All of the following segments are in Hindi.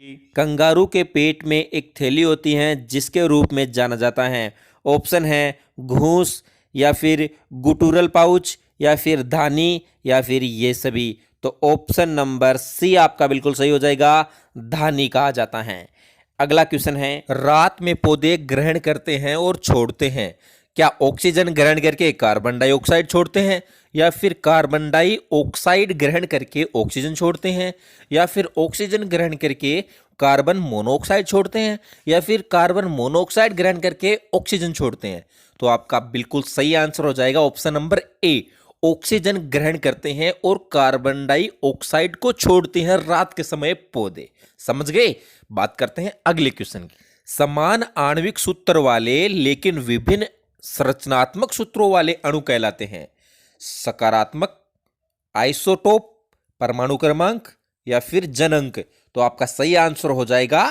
कंगारू के पेट में एक थैली होती है जिसके रूप में जाना जाता है। ऑप्शन है घूस या फिर गुटूरल पाउच या फिर धानी या फिर ये सभी। तो ऑप्शन नंबर सी आपका बिल्कुल सही हो जाएगा, धानी कहा जाता है। अगला क्वेश्चन है, रात में पौधे ग्रहण करते हैं और छोड़ते हैं, क्या ऑक्सीजन ग्रहण करके कार्बन डाइऑक्साइड छोड़ते हैं, या फिर कार्बन डाइऑक्साइड ग्रहण करके ऑक्सीजन छोड़ते हैं, या फिर ऑक्सीजन ग्रहण करके कार्बन मोनोऑक्साइड छोड़ते हैं, या फिर कार्बन मोनोऑक्साइड ग्रहण करके ऑक्सीजन छोड़ते हैं? तो आपका बिल्कुल सही आंसर हो जाएगा ऑप्शन नंबर ए, ऑक्सीजन ग्रहण करते हैं और कार्बन डाइऑक्साइड को छोड़ते हैं रात के समय पौधे। समझ गए? बात करते हैं अगले क्वेश्चन की। समान आणविक सूत्र वाले लेकिन विभिन्न संरचनात्मक सूत्रों वाले अणु कहलाते हैं, सकारात्मक, आइसोटोप, परमाणु क्रमांक या फिर जनअंक? तो आपका सही आंसर हो जाएगा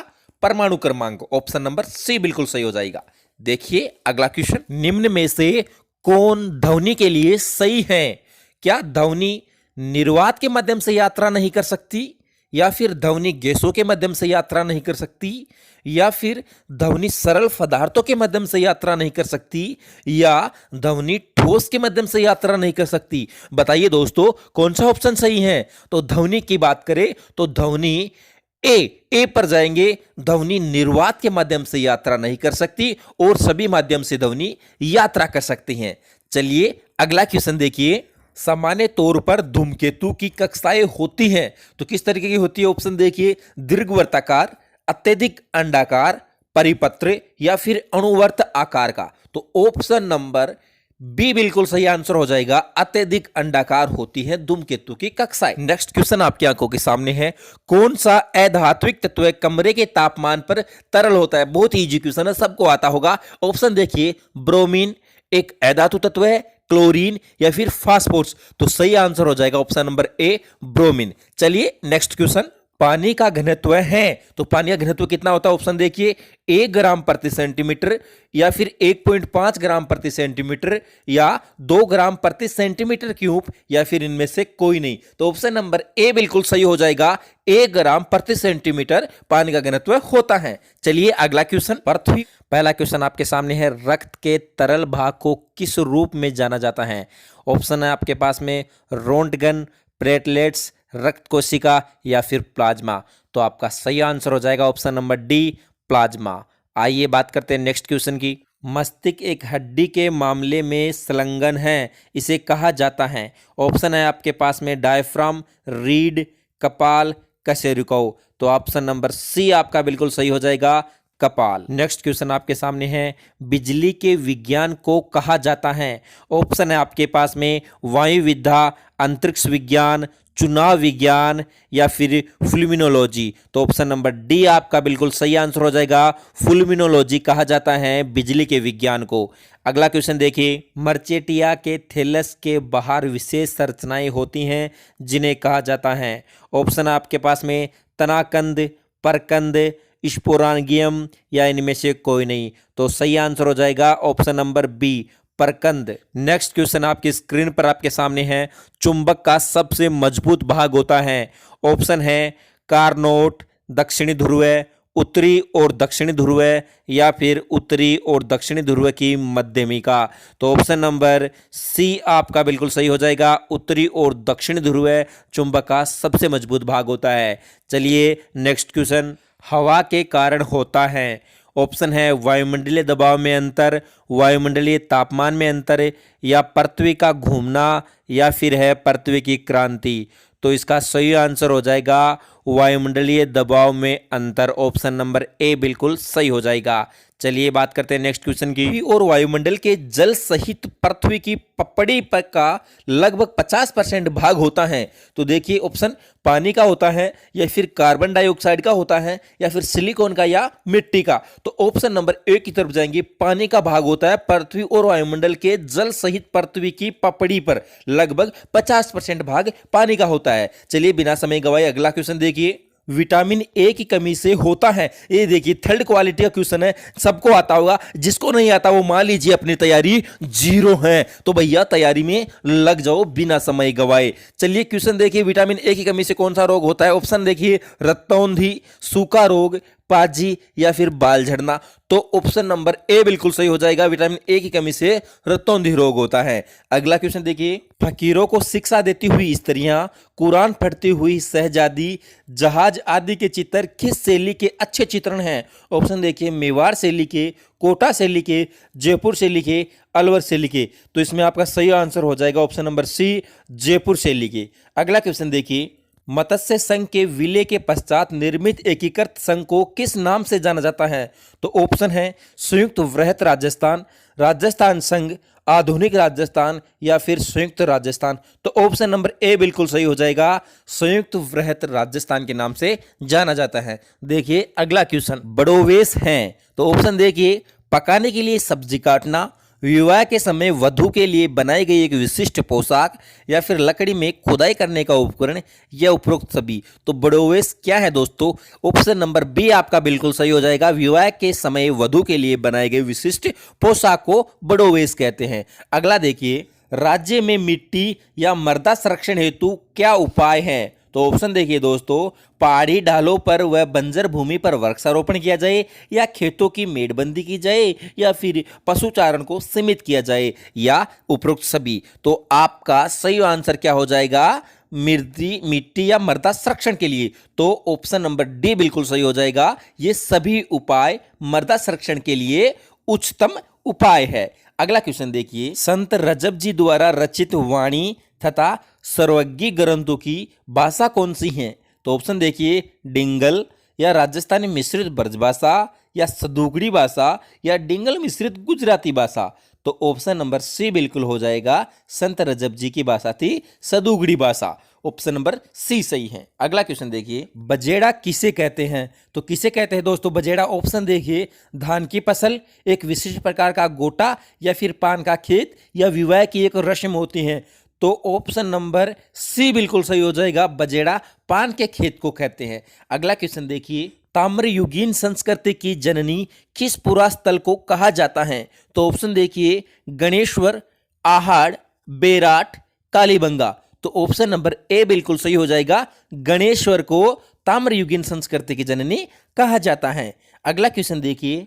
परमाणु क्रमांक, ऑप्शन नंबर सी बिल्कुल सही हो जाएगा। देखिए अगला क्वेश्चन, निम्न में से कौन ध्वनि के लिए सही है? क्या ध्वनि निर्वात के माध्यम से यात्रा नहीं कर सकती, या फिर ध्वनि गैसों के माध्यम से यात्रा नहीं कर सकती, या फिर ध्वनि सरल पदार्थों के माध्यम से यात्रा नहीं कर सकती, या ध्वनि ठोस के माध्यम से यात्रा नहीं कर सकती? बताइए दोस्तों कौन सा ऑप्शन सही है? तो ध्वनि की बात करें तो ध्वनि ए पर जाएंगे, ध्वनि निर्वात के माध्यम से यात्रा नहीं कर सकती और सभी माध्यम से ध्वनि यात्रा कर सकती हैं। चलिए अगला क्वेश्चन देखिए, सामान्य तौर पर धूमकेतु की कक्षाएं होती हैं तो किस तरीके की होती है? ऑप्शन देखिए, दीर्घवृत्ताकार, अत्यधिक अंडाकार, परिपत्र या फिर अणुवर्त आकार का? तो ऑप्शन नंबर बी बिल्कुल सही आंसर हो जाएगा, अत्यधिक अंडाकार होती है धूमकेतु की कक्षाएं। नेक्स्ट क्वेश्चन आपकी आंखों के सामने है, कौन सा अधात्विक तत्व कमरे के तापमान पर तरल होता है? बहुत इजी क्वेश्चन है, सबको आता होगा। ऑप्शन देखिए, ब्रोमीन एक अधातु तत्व है, क्लोरीन या फिर फास्फोरस? तो सही आंसर हो जाएगा ऑप्शन नंबर ए, ब्रोमीन। चलिए नेक्स्ट क्वेश्चन, पानी का घनत्व है तो पानी का घनत्व कितना होता है? ऑप्शन देखिए, 1 ग्राम प्रति सेंटीमीटर या फिर 1.5 ग्राम प्रति सेंटीमीटर या 2 ग्राम प्रति सेंटीमीटर क्यूब या फिर इनमें से कोई नहीं? तो ऑप्शन नंबर ए बिल्कुल सही हो जाएगा, 1 ग्राम प्रति सेंटीमीटर पानी का घनत्व होता है। चलिए अगला क्वेश्चन, पृथ्वी। पहला क्वेश्चन आपके सामने है, रक्त के तरल भाग को किस रूप में जाना जाता है? ऑप्शन है आपके पास में रोंटगन, प्लेटलेट्स, रक्त कोशिका या फिर प्लाज्मा? तो आपका सही आंसर हो जाएगा ऑप्शन नंबर डी, प्लाज्मा। आइए बात करते हैं नेक्स्ट क्वेश्चन की। मस्तिष्क एक हड्डी के मामले में संलग्न है, इसे कहा जाता है? ऑप्शन है आपके पास में डायफ्राम, रीढ़, कपाल, कशेरुकौ? तो ऑप्शन नंबर सी आपका बिल्कुल सही हो जाएगा, कपाल। नेक्स्ट क्वेश्चन आपके सामने है, बिजली के विज्ञान को कहा जाता है? ऑप्शन है आपके पास में वायु विद्या, अंतरिक्ष विज्ञान, चुनाव विज्ञान या फिर फ्लूमिनोलॉजी? तो ऑप्शन नंबर डी आपका बिल्कुल सही आंसर हो जाएगा, फ्लूमिनोलॉजी कहा जाता है बिजली के विज्ञान को। अगला क्वेश्चन देखिए, मर्चेटिया के थैलस के बाहर विशेष संरचनाएं होती हैं जिन्हें कहा जाता है? ऑप्शन आपके पास में तनाकंद, परकंद, स्पोरांगियम या इनमें से कोई नहीं? तो सही आंसर हो जाएगा ऑप्शन नंबर बी, परकंद। नेक्स्ट क्वेश्चन आपकी स्क्रीन पर आपके सामने है, चुंबक का सबसे मजबूत भाग होता है? ऑप्शन है कारनोट, दक्षिणी ध्रुव, उत्तरी और दक्षिणी ध्रुव या फिर उत्तरी और दक्षिणी ध्रुव की मध्यमिका? तो ऑप्शन नंबर सी आपका बिल्कुल सही हो जाएगा, उत्तरी और दक्षिणी ध्रुव चुंबक का सबसे मजबूत भाग होता है। चलिए नेक्स्ट क्वेश्चन, हवा के कारण होता है? ऑप्शन है वायुमंडलीय दबाव में अंतर, वायुमंडलीय तापमान में अंतर या पृथ्वी का घूमना या फिर है पृथ्वी की क्रांति? तो इसका सही आंसर हो जाएगा वायुमंडलीय दबाव में अंतर, ऑप्शन नंबर ए बिल्कुल सही हो जाएगा। चलिए बात करते हैं नेक्स्ट क्वेश्चन की। और वायुमंडल के जल सहित पृथ्वी की पपड़ी पर का लगभग 50% भाग होता है? तो देखिए ऑप्शन पानी का होता है या फिर कार्बन डाइऑक्साइड का होता है या फिर सिलिकॉन का या मिट्टी का? तो ऑप्शन नंबर ए की तरफ जाएंगे, पानी का भाग होता है पृथ्वी और वायुमंडल के जल सहित पृथ्वी की पपड़ी पर लगभग 50% भाग पानी का होता है। चलिए बिना समय गवाए अगला क्वेश्चन देखिए, विटामिन ए की कमी से होता है। ये देखिए थर्ड क्वालिटी का क्वेश्चन है, सबको आता होगा, जिसको नहीं आता वो मान लीजिए अपनी तैयारी जीरो है। तो भैया तैयारी में लग जाओ बिना समय गवाए। चलिए क्वेश्चन देखिए, विटामिन ए की कमी से कौन सा रोग होता है? ऑप्शन देखिए, रक्तौंधी, सूखा रोग, पाजी या फिर बाल झड़ना। तो ऑप्शन नंबर ए बिल्कुल सही हो जाएगा, विटामिन ए की कमी से रक्तौंधी रोग होता है। अगला क्वेश्चन देखिए, फकीरों को शिक्षा देती हुई स्त्रियां, कुरान पढ़ती हुई शहजादी, जहाज आदि के चित्र किस शैली के अच्छे चित्रण हैं? ऑप्शन देखिए, मेवाड़ शैली के, कोटा शैली के, जयपुर शैली के, अलवर शैली के। तो इसमें आपका सही आंसर हो जाएगा ऑप्शन नंबर सी, जयपुर शैली के। अगला क्वेश्चन देखिए, मत्स्य संघ के विलय के पश्चात निर्मित एकीकृत संघ को किस नाम से जाना जाता है? तो ऑप्शन है संयुक्त वृहत राजस्थान, राजस्थान संघ, आधुनिक राजस्थान या फिर संयुक्त राजस्थान। तो ऑप्शन नंबर ए बिल्कुल सही हो जाएगा, संयुक्त वृहत राजस्थान के नाम से जाना जाता है। देखिए अगला क्वेश्चन, बड़ोवेश हैं। तो ऑप्शन देखिए, पकाने के लिए सब्जी काटना, विवाह के समय वधु के लिए बनाई गई एक विशिष्ट पोशाक या फिर लकड़ी में खुदाई करने का उपकरण या उपरोक्त सभी। तो बड़ोवेश क्या है दोस्तों? ऑप्शन नंबर बी आपका बिल्कुल सही हो जाएगा, विवाह के समय वधु के लिए बनाए गए विशिष्ट पोशाक को बड़ोवेश कहते हैं। अगला देखिए, राज्य में मिट्टी या मृदा संरक्षण हेतु क्या उपाय हैं? तो ऑप्शन देखिए दोस्तों, पहाड़ी ढालों पर व बंजर भूमि पर वृक्षारोपण किया जाए, या खेतों की मेड़बंदी की जाए, या फिर पशुचारण को सीमित किया जाए, या उपरोक्त सभी। तो आपका सही आंसर क्या हो जाएगा? मिट्टी या मृदा संरक्षण के लिए। तो ऑप्शन नंबर डी बिल्कुल सही हो जाएगा, ये सभी उपाय मृदा संरक्षण के लिए उच्चतम उपाय है। अगला क्वेश्चन देखिए, संत रजब जी द्वारा रचित वाणी तथा सर्वज्ञ ग्रंथों की भाषा कौन सी है? तो ऑप्शन देखिए, डिंगल या राजस्थानी मिश्रित ब्रजभाषा या सदुगड़ी भाषा या डिंगल मिश्रित गुजराती भाषा। तो ऑप्शन नंबर सी बिल्कुल हो जाएगा, संत रजब जी की भाषा थी सदुगड़ी भाषा। ऑप्शन नंबर सी सही है। अगला क्वेश्चन देखिए, बजेड़ा किसे कहते हैं? तो किसे कहते हैं दोस्तों बजेड़ा? ऑप्शन देखिए, धान की फसल, एक विशिष्ट प्रकार का गोटा या फिर पान का खेत या विवाह की एक रस्म होती है। तो ऑप्शन नंबर सी बिल्कुल सही हो जाएगा, बजेड़ा पान के खेत को कहते हैं। अगला क्वेश्चन देखिए, ताम्रयुगीन संस्कृति की जननी किस पुरास्थल को कहा जाता है? तो ऑप्शन देखिए, गणेश्वर, आहाड़, बेराट, कालीबंगा। तो ऑप्शन नंबर ए बिल्कुल सही हो जाएगा, गणेश्वर को ताम्रयुगीन संस्कृति की जननी कहा जाता है। अगला क्वेश्चन देखिए,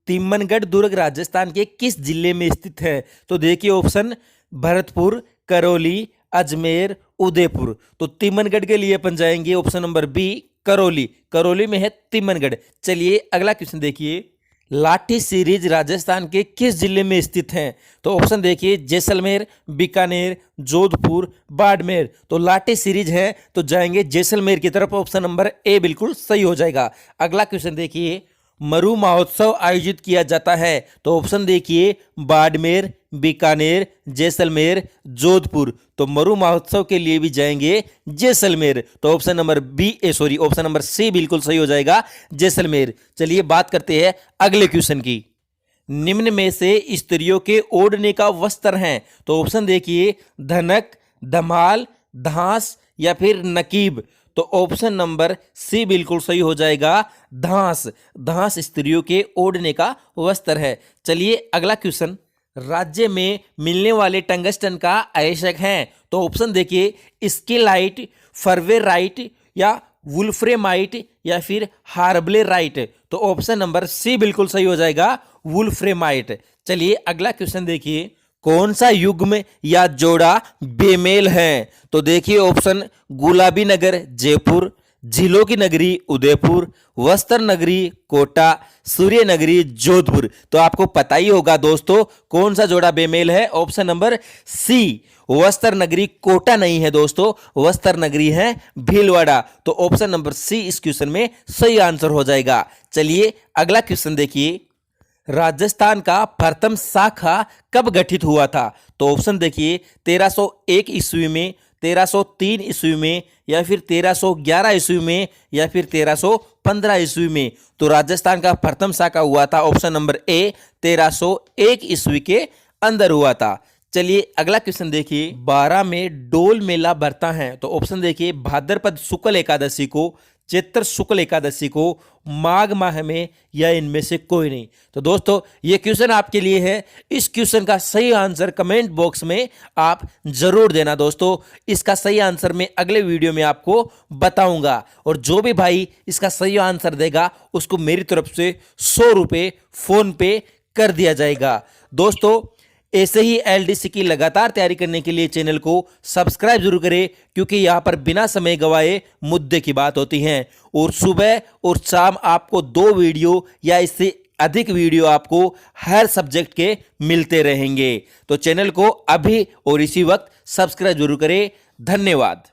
तिम्मनगढ़ दुर्ग राजस्थान के किस जिले में स्थित है? तो देखिए ऑप्शन, भरतपुर, करौली, अजमेर, उदयपुर। तो तिम्मनगढ़ के लिए अपन जाएंगे option number B, Karauli. Karauli में है तिम्मनगढ़। चलिए अगला क्वेश्चन देखिए, लाठी सीरीज राजस्थान के किस जिले में स्थित हैं? तो ऑप्शन देखिए, जैसलमेर, बीकानेर, जोधपुर, बाड़मेर। तो लाठी सीरीज है तो जाएंगे जैसलमेर की तरफ, ऑप्शन नंबर ए बिल्कुल सही हो जाएगा। अगला क्वेश्चन देखिए, मरु महोत्सव आयोजित किया जाता है। तो ऑप्शन देखिए, बाड़मेर, बीकानेर, जैसलमेर, जोधपुर। तो मरु महोत्सव के लिए भी जाएंगे जैसलमेर। तो option number option number C बिल्कुल सही हो जाएगा, जैसलमेर। चलिए बात करते हैं अगले क्वेश्चन की, निम्न में से स्त्रियों के ओढ़ने का वस्त्र हैं। तो ऑप्शन देखिए, धनक, धमाल, धांस या फिर नकीब। तो ऑप्शन नंबर सी बिल्कुल सही हो जाएगा, धांस। धांस स्त्रियों के ओढ़ने का वस्त्र है। चलिए अगला क्वेश्चन, राज्य में मिलने वाले टंगस्टन का आयशक है। तो ऑप्शन देखिए, स्केलाइट, फर्वेराइट या वुल्फ्रेमाइट या फिर हार्बलेराइट। तो ऑप्शन नंबर सी बिल्कुल सही हो जाएगा, वुल्फ्रेमाइट। चलिए अगला क्वेश्चन देखिए, कौन सा युग्म या जोड़ा बेमेल है? तो देखिए ऑप्शन, गुलाबी नगर जयपुर, झीलों की नगरी उदयपुर, वस्त्र नगरी कोटा, सूर्य नगरी जोधपुर। तो आपको पता ही होगा दोस्तों कौन सा जोड़ा बेमेल है, ऑप्शन नंबर सी, वस्त्र नगरी कोटा नहीं है दोस्तों, वस्त्र नगरी है भीलवाड़ा। तो ऑप्शन नंबर सी इस क्वेश्चन में सही आंसर हो जाएगा। चलिए अगला क्वेश्चन देखिए, राजस्थान का प्रथम शाखा कब गठित हुआ था? तो ऑप्शन देखिए, 1301 ईस्वी में, 1303 ईस्वी में या फिर 1311 ईस्वी में या फिर 1315 ईस्वी में। तो राजस्थान का प्रथम शाखा हुआ था ऑप्शन नंबर ए, 1301 ईस्वी के अंदर हुआ था। चलिए अगला क्वेश्चन देखिए, 12 में डोल मेला भरता है। तो ऑप्शन देखिए, भाद्रपद शुक्ल एकादशी को, चैत्र शुक्ल एकादशी को, माघ माह में, या इनमें से कोई नहीं। तो दोस्तों ये क्वेश्चन आपके लिए है। इस क्वेश्चन का सही आंसर कमेंट बॉक्स में आप जरूर देना दोस्तों। इसका सही आंसर मैं अगले वीडियो में आपको बताऊंगा, और जो भी भाई इसका सही आंसर देगा उसको मेरी तरफ से 100 रुपये फोन पे कर दिया जाएगा। दोस्तों ऐसे ही एलडीसी की लगातार तैयारी करने के लिए चैनल को सब्सक्राइब जरूर करें, क्योंकि यहां पर बिना समय गवाए मुद्दे की बात होती है। और सुबह और शाम आपको 2 वीडियो या इससे अधिक वीडियो आपको हर सब्जेक्ट के मिलते रहेंगे। तो चैनल को अभी और इसी वक्त सब्सक्राइब जरूर करें। धन्यवाद।